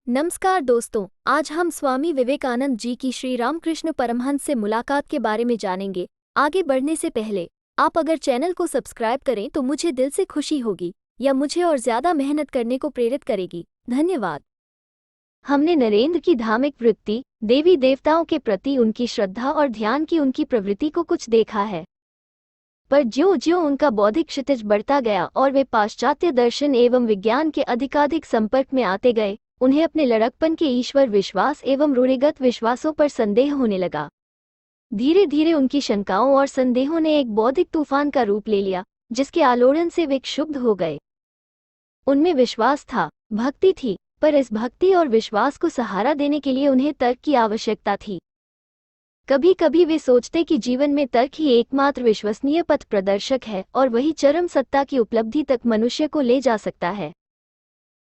नमस्कार दोस्तों, आज हम स्वामी विवेकानंद जी की श्री रामकृष्ण परमहंस से मुलाकात के बारे में जानेंगे। आगे बढ़ने से पहले आप अगर चैनल को सब्सक्राइब करें तो मुझे दिल से खुशी होगी, यह मुझे और ज़्यादा मेहनत करने को प्रेरित करेगी। धन्यवाद। हमने नरेंद्र की धार्मिक वृत्ति, देवी देवताओं के प्रति उनकी श्रद्धा और ध्यान की उनकी प्रवृत्ति को कुछ देखा है। पर ज्यों-ज्यों उनका बौद्धिक क्षितिज बढ़ता गया और वे पाश्चात्य दर्शन एवं विज्ञान के अधिकाधिक संपर्क में आते गए, उन्हें अपने लड़कपन के ईश्वर विश्वास एवं रूढ़िगत विश्वासों पर संदेह होने लगा। धीरे धीरे उनकी शंकाओं और संदेहों ने एक बौद्धिक तूफान का रूप ले लिया, जिसके आलोड़न से वे क्षुब्ध हो गए। उनमें विश्वास था, भक्ति थी, पर इस भक्ति और विश्वास को सहारा देने के लिए उन्हें तर्क की आवश्यकता थी। कभी कभी वे सोचते कि जीवन में तर्क ही एकमात्र विश्वसनीय पथ प्रदर्शक है और वही चरम सत्ता की उपलब्धि तक मनुष्य को ले जा सकता है।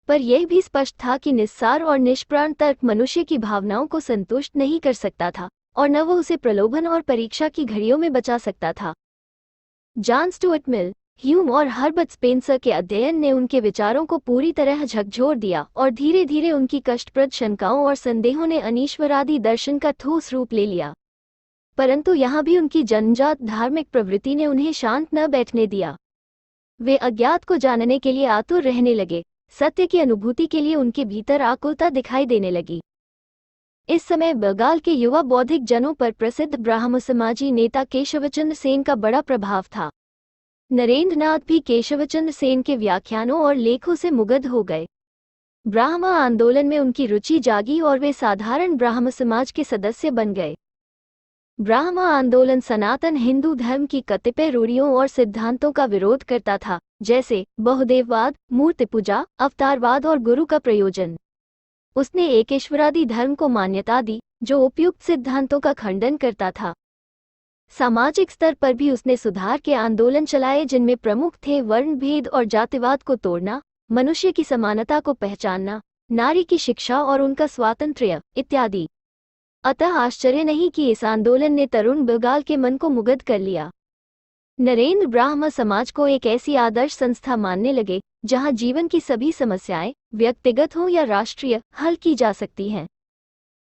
पर यह भी स्पष्ट था कि निस्सार और निष्प्राण तर्क मनुष्य की भावनाओं को संतुष्ट नहीं कर सकता था और न वो उसे प्रलोभन और परीक्षा की घड़ियों में बचा सकता था। जॉन स्टुअर्ट मिल, ह्यूम और हर्बर्ट स्पेंसर के अध्ययन ने उनके विचारों को पूरी तरह झकझोर दिया और धीरे धीरे उनकी कष्टप्रद शंकाओं और संदेहों ने अनीश्वरादि दर्शन का ठोस रूप ले लिया। परंतु यहाँ भी उनकी जन्मजात धार्मिक प्रवृत्ति ने उन्हें शांत न बैठने दिया। वे अज्ञात को जानने के लिए आतुर रहने लगे, सत्य की अनुभूति के लिए उनके भीतर आकुलता दिखाई देने लगी। इस समय बंगाल के युवा बौद्धिक जनों पर प्रसिद्ध ब्राह्म समाजी नेता केशवचंद्र सेन का बड़ा प्रभाव था। नरेंद्र नाथ भी केशवचंद्र सेन के व्याख्यानों और लेखों से मुग्ध हो गए। ब्राह्म आंदोलन में उनकी रुचि जागी और वे साधारण ब्राह्म समाज के सदस्य बन गए। ब्राह्म आंदोलन सनातन हिंदू धर्म की कतिपय रूढ़ियों और सिद्धांतों का विरोध करता था, जैसे बहुदेववाद, मूर्ति पूजा, अवतारवाद और गुरु का प्रयोजन। उसने एकेश्वरादि धर्म को मान्यता दी, जो उपयुक्त सिद्धांतों का खंडन करता था। सामाजिक स्तर पर भी उसने सुधार के आंदोलन चलाए, जिनमें प्रमुख थे वर्ण भेद और जातिवाद को तोड़ना, मनुष्य की समानता को पहचानना, नारी की शिक्षा और उनका स्वातंत्र्य इत्यादि। अतः आश्चर्य नहीं कि इस आंदोलन ने तरुण बंगाल के मन को मुग्ध कर लिया। नरेंद्र ब्राह्म समाज को एक ऐसी आदर्श संस्था मानने लगे, जहां जीवन की सभी समस्याएं, व्यक्तिगत हो या राष्ट्रीय, हल की जा सकती हैं।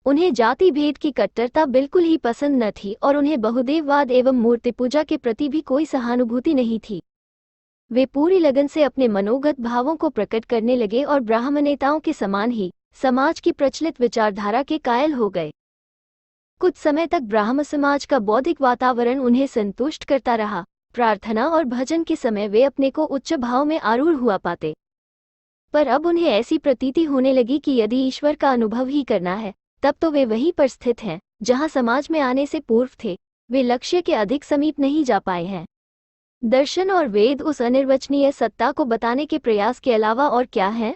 उन्हें जाति भेद की कट्टरता बिल्कुल ही पसंद न थी और उन्हें बहुदेववाद एवं मूर्ति पूजा के प्रति भी कोई सहानुभूति नहीं थी। वे पूरी लगन से अपने मनोगत भावों को प्रकट करने लगे और ब्राह्म नेताओं के समान ही समाज की प्रचलित विचारधारा के कायल हो गए। कुछ समय तक ब्राह्म समाज का बौद्धिक वातावरण उन्हें संतुष्ट करता रहा। प्रार्थना और भजन के समय वे अपने को उच्च भाव में आरूढ़ हुआ पाते। पर अब उन्हें ऐसी प्रतीति होने लगी कि यदि ईश्वर का अनुभव ही करना है, तब तो वे वहीं पर स्थित हैं जहां समाज में आने से पूर्व थे। वे लक्ष्य के अधिक समीप नहीं जा पाए हैं। दर्शन और वेद उस अनिर्वचनीय सत्ता को बताने के प्रयास के अलावा और क्या है?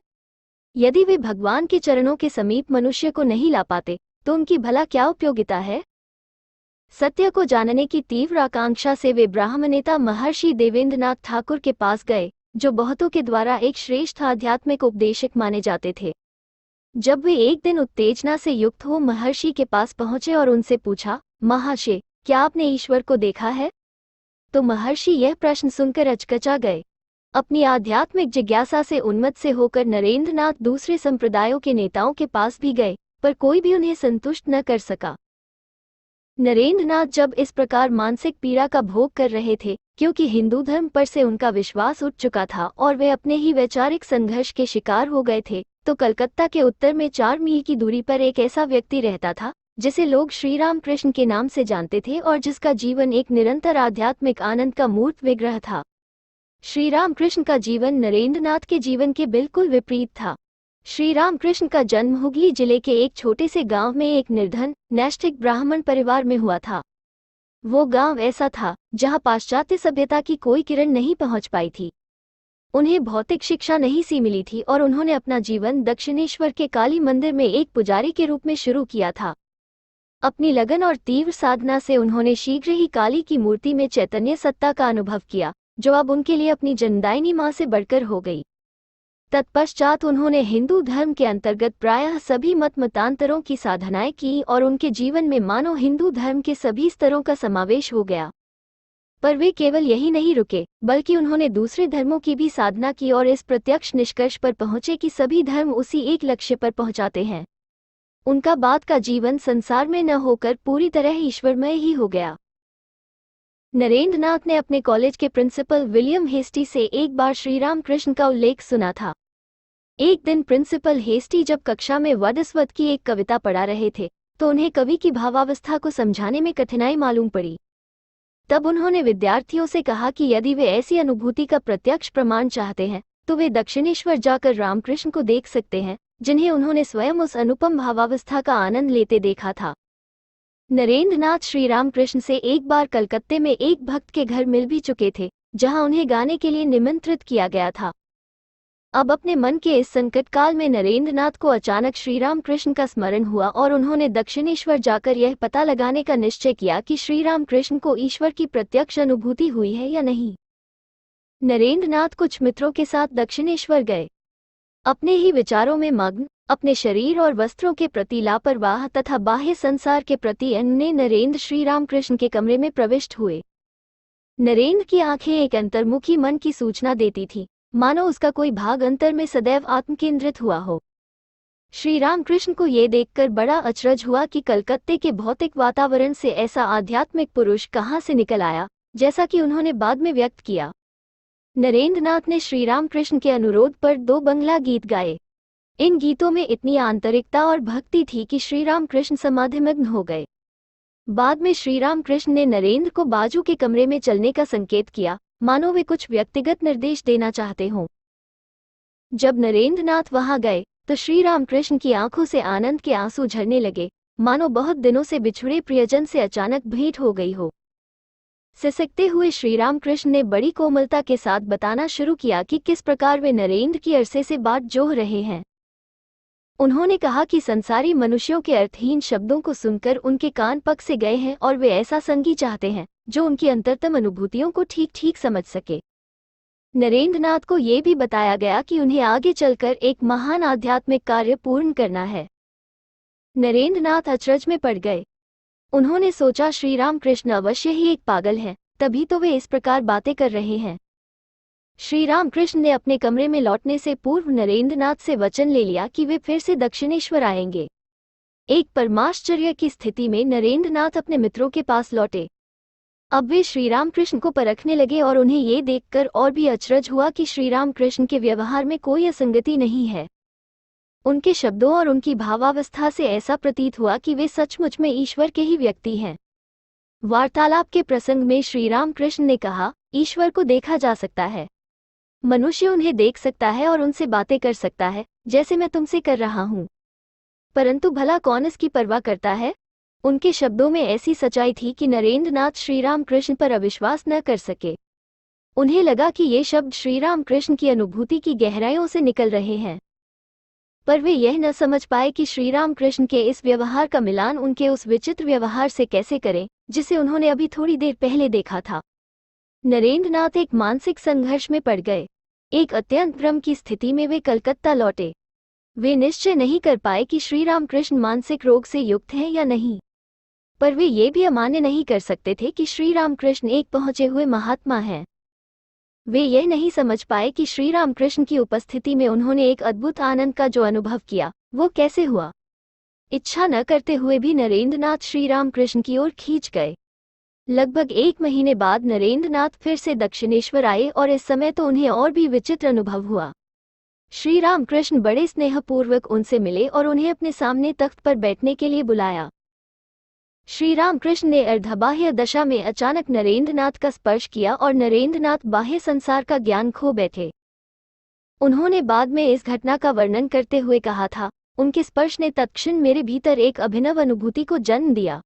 यदि वे भगवान के चरणों के समीप मनुष्य को नहीं ला पाते, तो उनकी भला क्या उपयोगिता है? सत्य को जानने की तीव्र आकांक्षा से वे ब्राह्म नेता महर्षि देवेंद्रनाथ ठाकुर के पास गए, जो बहुतों के द्वारा एक श्रेष्ठ आध्यात्मिक उपदेशक माने जाते थे। जब वे एक दिन उत्तेजना से युक्त हो महर्षि के पास पहुंचे और उनसे पूछा, महर्षि, क्या आपने ईश्वर को देखा है? तो महर्षि यह प्रश्न सुनकर अचकचा गए। अपनी आध्यात्मिक जिज्ञासा से उन्मत्त से होकर नरेंद्रनाथ दूसरे संप्रदायों के नेताओं के पास भी गए, पर कोई भी उन्हें संतुष्ट न कर सका। नरेंद्रनाथ जब इस प्रकार मानसिक पीड़ा का भोग कर रहे थे, क्योंकि हिंदू धर्म पर से उनका विश्वास उठ चुका था और वे अपने ही वैचारिक संघर्ष के शिकार हो गए थे, तो कलकत्ता के उत्तर में 4 मील की दूरी पर एक ऐसा व्यक्ति रहता था, जिसे लोग श्री रामकृष्ण के नाम से जानते थे और जिसका जीवन एक निरंतर आध्यात्मिक आनंद का मूर्त विग्रह था। श्री रामकृष्ण का जीवन नरेंद्रनाथ के जीवन के बिल्कुल विपरीत था। श्री रामकृष्ण का जन्म हुगली जिले के एक छोटे से गांव में एक निर्धन, नैष्ठिक ब्राह्मण परिवार में हुआ था। वो गांव ऐसा था जहां पाश्चात्य सभ्यता की कोई किरण नहीं पहुंच पाई थी। उन्हें भौतिक शिक्षा नहीं सी मिली थी और उन्होंने अपना जीवन दक्षिणेश्वर के काली मंदिर में एक पुजारी के रूप में शुरू किया था। अपनी लगन और तीव्र साधना से उन्होंने शीघ्र ही काली की मूर्ति में चैतन्य सत्ता का अनुभव किया, जो अब उनके लिए अपनी जन्मदायिनी मां से बढ़कर हो गई। तत्पश्चात उन्होंने हिंदू धर्म के अंतर्गत प्रायः सभी मतांतरों की साधनाएं की और उनके जीवन में मानो हिंदू धर्म के सभी स्तरों का समावेश हो गया। पर वे केवल यही नहीं रुके, बल्कि उन्होंने दूसरे धर्मों की भी साधना की और इस प्रत्यक्ष निष्कर्ष पर पहुंचे कि सभी धर्म उसी एक लक्ष्य पर पहुंचाते हैं। उनका बाद का जीवन संसार में न होकर पूरी तरह ईश्वरमय ही हो गया। नरेंद्र नाथ ने अपने कॉलेज के प्रिंसिपल विलियम हेस्टी से एक बार श्री राम कृष्ण का उल्लेख सुना था। एक दिन प्रिंसिपल हेस्टी जब कक्षा में वर्ड्सवर्थ की एक कविता पढ़ा रहे थे तो उन्हें कवि की भावावस्था को समझाने में कठिनाई मालूम पड़ी। तब उन्होंने विद्यार्थियों से कहा कि यदि वे ऐसी अनुभूति का प्रत्यक्ष प्रमाण चाहते हैं तो वे दक्षिणेश्वर जाकर रामकृष्ण को देख सकते हैं, जिन्हें उन्होंने स्वयं उस अनुपम भावावस्था का आनंद लेते देखा था। नरेंद्र नाथ श्री रामकृष्ण से एक बार कलकत्ते में एक भक्त के घर मिल भी चुके थे, जहां उन्हें गाने के लिए निमंत्रित किया गया था। अब अपने मन के इस संकट काल में नरेंद्र नाथ को अचानक श्री रामकृष्ण का स्मरण हुआ और उन्होंने दक्षिणेश्वर जाकर यह पता लगाने का निश्चय किया कि श्री रामकृष्ण को ईश्वर की प्रत्यक्ष अनुभूति हुई है या नहीं। नरेंद्र नाथ कुछ मित्रों के साथ दक्षिणेश्वर गए। अपने ही विचारों में मग्न, अपने शरीर और वस्त्रों के प्रति लापरवाह तथा बाह्य संसार के प्रति अन्य नरेंद्र श्री रामकृष्ण के कमरे में प्रविष्ट हुए। नरेंद्र की आंखें एक अंतर्मुखी मन की सूचना देती थी, मानो उसका कोई भाग अंतर में सदैव आत्मकेंद्रित हुआ हो। श्री रामकृष्ण को ये देखकर बड़ा अचरज हुआ कि कलकत्ते के भौतिक वातावरण से ऐसा आध्यात्मिक पुरुष कहाँ से निकल आया, जैसा कि उन्होंने बाद में व्यक्त किया। नरेंद्र नाथ ने श्री रामकृष्ण के अनुरोध पर 2 बंगला गीत गाए। इन गीतों में इतनी आंतरिकता और भक्ति थी कि श्री रामकृष्ण समाधिमग्न हो गए। बाद में श्री रामकृष्ण ने नरेंद्र को बाजू के कमरे में चलने का संकेत किया, मानो वे कुछ व्यक्तिगत निर्देश देना चाहते हों। जब नरेंद्र नाथ वहां गए तो श्री रामकृष्ण की आंखों से आनंद के आंसू झरने लगे, मानो बहुत दिनों से बिछुड़े प्रियजन से अचानक भेंट हो गई हो। सिसकते हुए श्री रामकृष्ण ने बड़ी कोमलता के साथ बताना शुरू किया कि किस प्रकार वे नरेंद्र की अरसे से बात जोह रहे हैं। उन्होंने कहा कि संसारी मनुष्यों के अर्थहीन शब्दों को सुनकर उनके कान पक से गए हैं और वे ऐसा संगी चाहते हैं जो उनकी अंतरतम अनुभूतियों को ठीक ठीक समझ सके। नरेंद्र नाथ को ये भी बताया गया कि उन्हें आगे चलकर एक महान आध्यात्मिक कार्य पूर्ण करना है। नरेंद्र नाथ अचरज में पड़ गए। उन्होंने सोचा श्री रामकृष्ण अवश्य ही एक पागल हैं, तभी तो वे इस प्रकार बातें कर रहे हैं। श्री रामकृष्ण ने अपने कमरे में लौटने से पूर्व नरेंद्र नाथ से वचन ले लिया कि वे फिर से दक्षिणेश्वर आएंगे। एक परमाश्चर्य की स्थिति में नरेंद्र नाथ अपने मित्रों के पास लौटे। अब वे श्री रामकृष्ण को परखने लगे और उन्हें ये देखकर और भी अचरज हुआ कि श्री रामकृष्ण के व्यवहार में कोई असंगति नहीं है। उनके शब्दों और उनकी भावावस्था से ऐसा प्रतीत हुआ कि वे सचमुच में ईश्वर के ही व्यक्ति हैं। वार्तालाप के प्रसंग में श्री रामकृष्ण ने कहा, ईश्वर को देखा जा सकता है, मनुष्य उन्हें देख सकता है और उनसे बातें कर सकता है, जैसे मैं तुमसे कर रहा हूँ, परंतु भला कौन इसकी परवाह करता है। उनके शब्दों में ऐसी सच्चाई थी कि नरेंद्र नाथ श्री रामकृष्ण पर अविश्वास न कर सके। उन्हें लगा कि ये शब्द श्री रामकृष्ण की अनुभूति की गहराइयों से निकल रहे हैं, पर वे यह न समझ पाए कि श्री रामकृष्ण के इस व्यवहार का मिलान उनके उस विचित्र व्यवहार से कैसे करें जिसे उन्होंने अभी थोड़ी देर पहले देखा था। नरेंद्र नाथ एक मानसिक संघर्ष में पड़ गए। एक अत्यंत भ्रम की स्थिति में वे कलकत्ता लौटे। वे निश्चय नहीं कर पाए कि श्री रामकृष्ण मानसिक रोग से युक्त हैं या नहीं, पर वे ये भी अमान्य नहीं कर सकते थे कि श्री रामकृष्ण एक पहुंचे हुए महात्मा हैं। वे यह नहीं समझ पाए कि श्री रामकृष्ण की उपस्थिति में उन्होंने एक अद्भुत आनंद का जो अनुभव किया वो कैसे हुआ। इच्छा न करते हुए भी नरेंद्र नाथ श्री रामकृष्ण की ओर खींच गए। लगभग 1 महीने बाद नरेंद्र नाथ फिर से दक्षिणेश्वर आए और इस समय तो उन्हें और भी विचित्र अनुभव हुआ। श्री रामकृष्ण बड़े स्नेहपूर्वक उनसे मिले और उन्हें अपने सामने तख्त पर बैठने के लिए बुलाया। श्री रामकृष्ण ने अर्धबाह्य दशा में अचानक नरेंद्र नाथ का स्पर्श किया और नरेंद्र नाथ बाह्य संसार का ज्ञान खो बैठे। उन्होंने बाद में इस घटना का वर्णन करते हुए कहा था, उनके स्पर्श ने तत्क्षण मेरे भीतर एक अभिनव अनुभूति को जन्म दिया।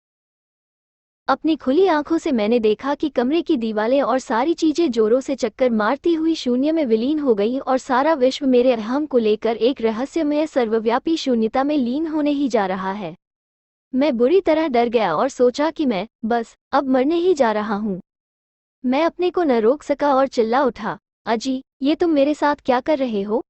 अपनी खुली आंखों से मैंने देखा कि कमरे की दीवारें और सारी चीजें जोरों से चक्कर मारती हुई शून्य में विलीन हो गई और सारा विश्व मेरे अहम को लेकर एक रहस्यमय सर्वव्यापी शून्यता में लीन होने ही जा रहा है। मैं बुरी तरह डर गया और सोचा कि मैं बस अब मरने ही जा रहा हूँ। मैं अपने को न रोक सका और चिल्ला उठा, अजी, ये तुम मेरे साथ क्या कर रहे हो?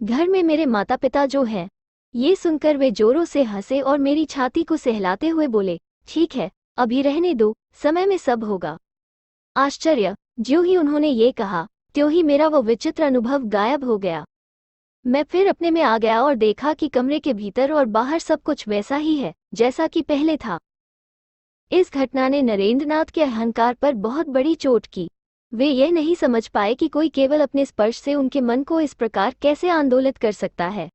घर में मेरे माता पिता जो हैं। ये सुनकर वे जोरों से हंसे और मेरी छाती को सहलाते हुए बोले, ठीक है, अभी रहने दो, समय में सब होगा। आश्चर्य, ज्यों ही उन्होंने ये कहा त्यों ही मेरा वो विचित्र अनुभव गायब हो गया। मैं फिर अपने में आ गया और देखा कि कमरे के भीतर और बाहर सब कुछ वैसा ही है जैसा कि पहले था। इस घटना ने नरेंद्रनाथ के अहंकार पर बहुत बड़ी चोट की। वे यह नहीं समझ पाए कि कोई केवल अपने स्पर्श से उनके मन को इस प्रकार कैसे आंदोलित कर सकता है।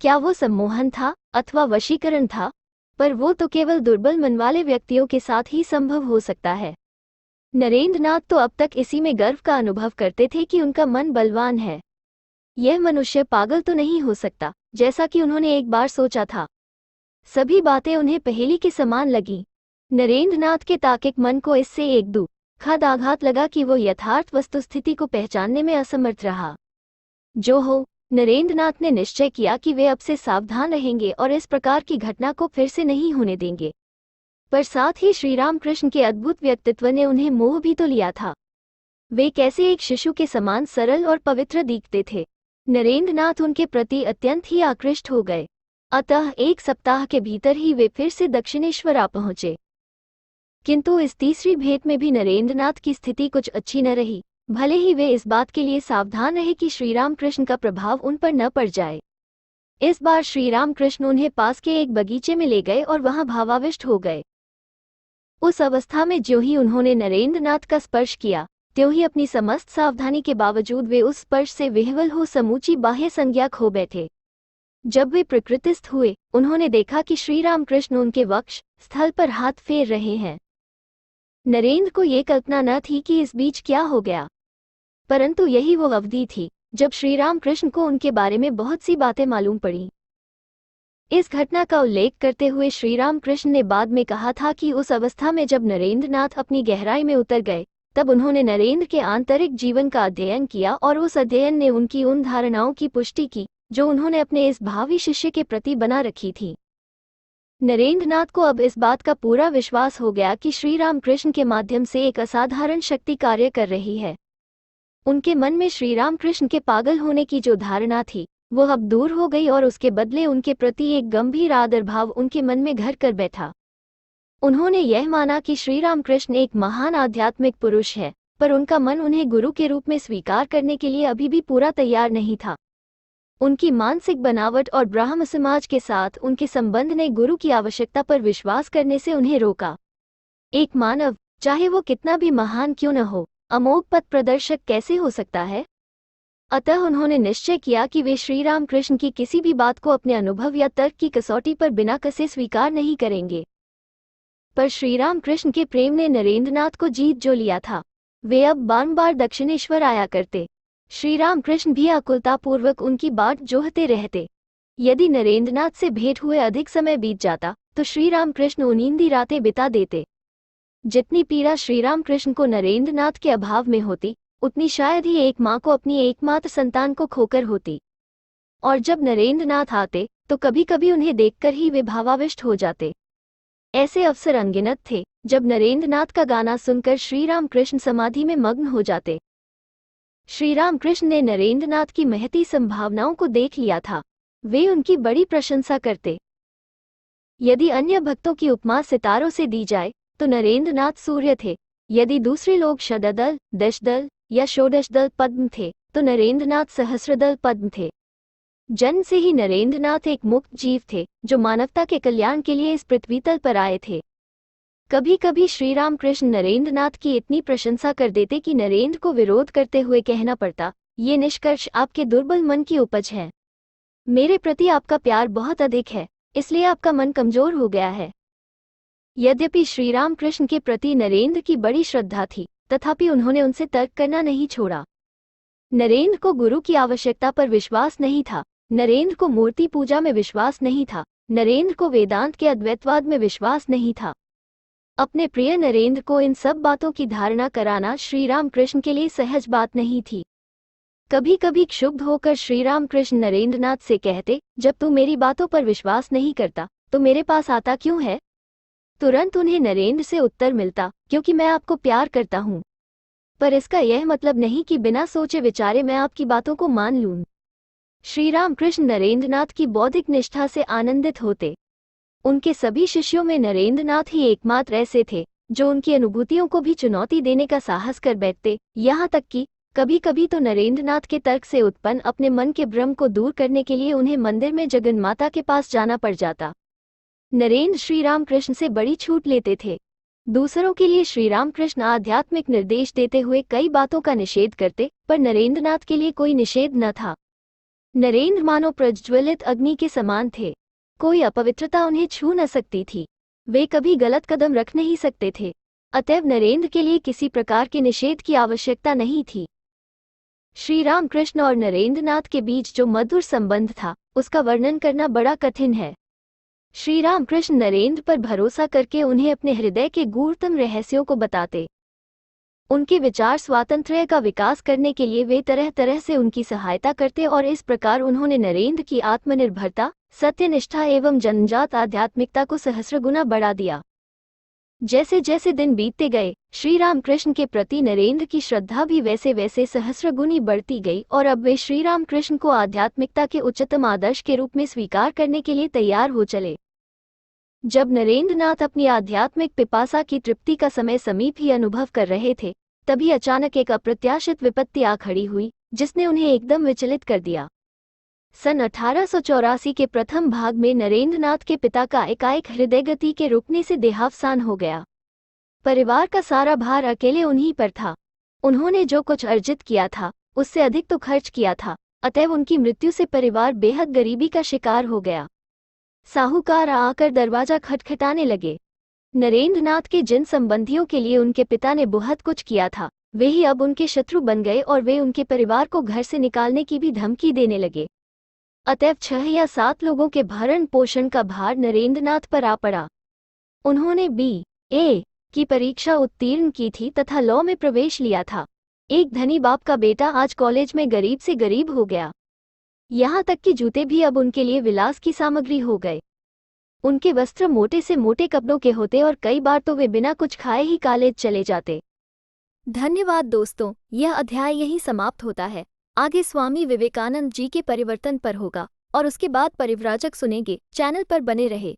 क्या वो सम्मोहन था अथवा वशीकरण था? पर वो तो केवल दुर्बल मन वाले व्यक्तियों के साथ ही संभव हो सकता है। नरेंद्रनाथ तो अब तक इसी में गर्व का अनुभव करते थे कि उनका मन बलवान है। यह मनुष्य पागल तो नहीं हो सकता, जैसा कि उन्होंने एक बार सोचा था। सभी बातें उन्हें पहेली के समान लगी। नरेंद्रनाथ के तार्किक मन को इससे एक दुखद आघात लगा कि वो यथार्थ वस्तुस्थिति को पहचानने में असमर्थ रहा। जो हो, नरेंद्रनाथ ने निश्चय किया कि वे अब से सावधान रहेंगे और इस प्रकार की घटना को फिर से नहीं होने देंगे। पर साथ ही श्री रामकृष्ण के अद्भुत व्यक्तित्व ने उन्हें मोह भी तो लिया था। वे कैसे एक शिशु के समान सरल और पवित्र दिखते थे। नरेंद्रनाथ उनके प्रति अत्यंत ही आकृष्ट हो गए। अतः एक सप्ताह के भीतर ही वे फिर से दक्षिणेश्वर आ पहुंचे। किंतु इस तीसरी भेंट में भी नरेंद्रनाथ की स्थिति कुछ अच्छी न रही। भले ही वे इस बात के लिए सावधान रहे कि श्री रामकृष्ण का प्रभाव उन पर न पड़ जाए। इस बार श्री रामकृष्ण उन्हें पास के एक बगीचे में ले गए और वहां भावाविष्ट हो गए। उस अवस्था में ज्यों ही उन्होंने नरेंद्रनाथ का स्पर्श किया, त्यों ही अपनी समस्त सावधानी के बावजूद वे उस स्पर्श से विह्वल हो समूची बाह्य संज्ञा खो बैठे। जब वे प्रकृतिस्थ हुए, उन्होंने देखा कि श्री रामकृष्ण उनके वक्ष स्थल पर हाथ फेर रहे हैं। नरेंद्र को ये कल्पना न थी कि इस बीच क्या हो गया, परंतु यही वो अवधि थी जब श्री रामकृष्ण को उनके बारे में बहुत सी बातें मालूम पड़ी। इस घटना का उल्लेख करते हुए श्री रामकृष्ण ने बाद में कहा था कि उस अवस्था में जब नरेंद्रनाथ अपनी गहराई में उतर गए, तब उन्होंने नरेंद्र के आंतरिक जीवन का अध्ययन किया और उस अध्ययन ने उनकी उन धारणाओं की पुष्टि की जो उन्होंने अपने इस भावी शिष्य के प्रति बना रखी थी। नरेंद्रनाथ को अब इस बात का पूरा विश्वास हो गया कि श्री रामकृष्ण के माध्यम से एक असाधारण शक्ति कार्य कर रही है। उनके मन में श्री रामकृष्ण के पागल होने की जो धारणा थी, वो अब दूर हो गई और उसके बदले उनके प्रति एक गंभीर आदर भाव उनके मन में घर कर बैठा। उन्होंने यह माना कि श्री रामकृष्ण एक महान आध्यात्मिक पुरुष है, पर उनका मन उन्हें गुरु के रूप में स्वीकार करने के लिए अभी भी पूरा तैयार नहीं था। उनकी मानसिक बनावट और ब्राह्म समाज के साथ उनके संबंध ने गुरु की आवश्यकता पर विश्वास करने से उन्हें रोका। एक मानव, चाहे वो कितना भी महान क्यों न हो, अमोघ पथ प्रदर्शक कैसे हो सकता है? अतः उन्होंने निश्चय किया कि वे श्री रामकृष्ण की किसी भी बात को अपने अनुभव या तर्क की कसौटी पर बिना कसे स्वीकार नहीं करेंगे। पर श्री रामकृष्ण के प्रेम ने नरेंद्रनाथ को जीत जो लिया था। वे अब बार-बार दक्षिणेश्वर आया करते। श्री रामकृष्ण भी आकुलतापूर्वक उनकी बाट जोहते रहते। यदि नरेंद्रनाथ से भेंट हुए अधिक समय बीत जाता तो श्री रामकृष्ण उनींदी रातें बिता देते। जितनी पीड़ा श्री रामकृष्ण को नरेंद्रनाथ के अभाव में होती, उतनी शायद ही एक माँ को अपनी एकमात्र संतान को खोकर होती। और जब नरेंद्रनाथ आते तो कभी कभी उन्हें देखकर ही वे भावाविष्ट हो जाते। ऐसे अवसर अनगिनत थे जब नरेंद्रनाथ का गाना सुनकर श्री रामकृष्ण समाधि में मग्न हो जाते। श्री रामकृष्ण ने नरेंद्रनाथ की महती संभावनाओं को देख लिया था। वे उनकी बड़ी प्रशंसा करते। यदि अन्य भक्तों की उपमा सितारों से दी जाए तो नरेंद्रनाथ सूर्य थे। यदि दूसरे लोग शतदल, दशदल या षोडशदल पद्म थे तो नरेंद्रनाथ सहस्रदल पद्म थे। जन्म से ही नरेंद्रनाथ एक मुक्त जीव थे जो मानवता के कल्याण के लिए इस पृथ्वी तल पर आए थे। कभी कभी श्री रामकृष्ण नरेंद्रनाथ की इतनी प्रशंसा कर देते कि नरेंद्र को विरोध करते हुए कहना पड़ता, ये निष्कर्ष आपके दुर्बल मन की उपज है। मेरे प्रति आपका प्यार बहुत अधिक है, इसलिए आपका मन कमजोर हो गया है। यद्यपि श्री रामकृष्ण के प्रति नरेंद्र की बड़ी श्रद्धा थी, तथापि उन्होंने उनसे तर्क करना नहीं छोड़ा। नरेंद्र को गुरु की आवश्यकता पर विश्वास नहीं था। नरेंद्र को मूर्ति पूजा में विश्वास नहीं था। नरेंद्र को वेदांत के अद्वैतवाद में विश्वास नहीं था। अपने प्रिय नरेंद्र को इन सब बातों की धारणा कराना श्री रामकृष्ण के लिए सहज बात नहीं थी। कभी कभी क्षुब्ध होकर श्री रामकृष्ण नरेंद्रनाथ से कहते, जब तू मेरी बातों पर विश्वास नहीं करता तो मेरे पास आता क्यों है? तुरंत उन्हें नरेंद्र से उत्तर मिलता, क्योंकि मैं आपको प्यार करता हूँ। पर इसका यह मतलब नहीं कि बिना सोचे विचारे मैं आपकी बातों को मान लूँ। श्री रामकृष्ण नरेंद्रनाथ की बौद्धिक निष्ठा से आनंदित होते। उनके सभी शिष्यों में नरेंद्रनाथ ही एकमात्र ऐसे थे जो उनकी अनुभूतियों को भी चुनौती देने का साहस कर बैठते। यहाँ तक कि कभी कभी तो नरेंद्रनाथ के तर्क से उत्पन्न अपने मन के भ्रम को दूर करने के लिए उन्हें मंदिर में जगन्माता के पास जाना पड़ जाता। नरेंद्र श्री रामकृष्ण से बड़ी छूट लेते थे। दूसरों के लिए श्री रामकृष्ण आध्यात्मिक निर्देश देते हुए कई बातों का निषेध करते, पर नरेंद्रनाथ के लिए कोई निषेध न था। नरेंद्र मानो प्रज्वलित अग्नि के समान थे। कोई अपवित्रता उन्हें छू न सकती थी। वे कभी गलत कदम रख नहीं सकते थे। अतएव नरेंद्र के लिए किसी प्रकार के निषेध की आवश्यकता नहीं थी। श्री रामकृष्ण और नरेंद्रनाथ के बीच जो मधुर संबंध था, उसका वर्णन करना बड़ा कठिन है। श्री रामकृष्ण नरेंद्र पर भरोसा करके उन्हें अपने हृदय के गूढ़तम रहस्यों को बताते। उनके विचार स्वातंत्र्य का विकास करने के लिए वे तरह तरह से उनकी सहायता करते और इस प्रकार उन्होंने नरेंद्र की आत्मनिर्भरता, सत्यनिष्ठा एवं जन्मजात आध्यात्मिकता को सहस्रगुना बढ़ा दिया। जैसे जैसे दिन बीतते गए, श्री रामकृष्ण के प्रति नरेंद्र की श्रद्धा भी वैसे वैसे सहस्रगुनी बढ़ती गई और अब वे श्री रामकृष्ण को आध्यात्मिकता के उच्चतम आदर्श के रूप में स्वीकार करने के लिए तैयार हो चले। जब नरेंद्रनाथ अपनी आध्यात्मिक पिपासा की तृप्ति का समय समीप ही अनुभव कर रहे थे, तभी अचानक एक अप्रत्याशित विपत्ति आ खड़ी हुई, जिसने उन्हें एकदम विचलित कर दिया। सन 1884 के प्रथम भाग में नरेंद्रनाथ के पिता का एकाएक हृदय गति के रुकने से देहावसान हो गया। परिवार का सारा भार अकेले उन्हीं पर था। उन्होंने जो कुछ अर्जित किया था, उससे अधिक तो खर्च किया था। अतएव उनकी मृत्यु से परिवार बेहद गरीबी का शिकार हो गया। साहूकार आकर दरवाजा खटखटाने लगे। नरेंद्रनाथ के जिन संबंधियों के लिए उनके पिता ने बहुत कुछ किया था, वे ही अब उनके शत्रु बन गए और वे उनके परिवार को घर से निकालने की भी धमकी देने लगे। अतएव 6 या 7 लोगों के भरण पोषण का भार नरेंद्रनाथ पर आ पड़ा। उन्होंने B.A. की परीक्षा उत्तीर्ण की थी तथा लॉ में प्रवेश लिया था। एक धनी बाप का बेटा आज कॉलेज में गरीब से गरीब हो गया। यहाँ तक कि जूते भी अब उनके लिए विलास की सामग्री हो गए। उनके वस्त्र मोटे से मोटे कपड़ों के होते और कई बार तो वे बिना कुछ खाए ही कॉलेज चले जाते। धन्यवाद दोस्तों, यह अध्याय यहीं समाप्त होता है। आगे स्वामी विवेकानंद जी के परिवर्तन पर होगा और उसके बाद परिव्राजक सुनेंगे। चैनल पर बने रहे।